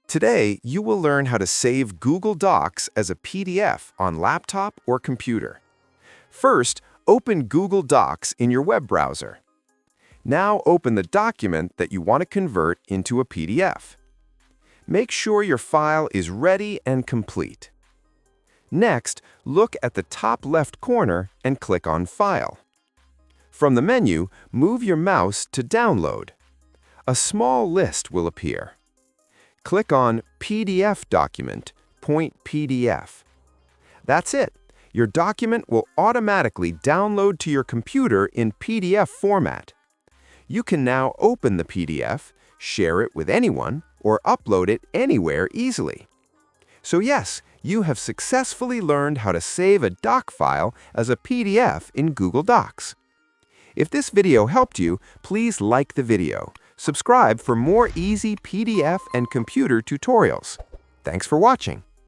Today, you will learn how to save Google Docs as a PDF on laptop or computer. First, open Google Docs in your web browser. Now open the document that you want to convert into a PDF. Make sure your file is ready and complete. Next, look at the top left corner and click on File. From the menu, move your mouse to Download. A small list will appear. Click on PDF Document, Point PDF. That's it. Your document will automatically download to your computer in PDF format. You can now open the PDF, share it with anyone, or upload it anywhere easily. So yes, you have successfully learned how to save a doc file as a PDF in Google Docs. If this video helped you, please like the video. Subscribe for more easy PDF and computer tutorials. Thanks for watching.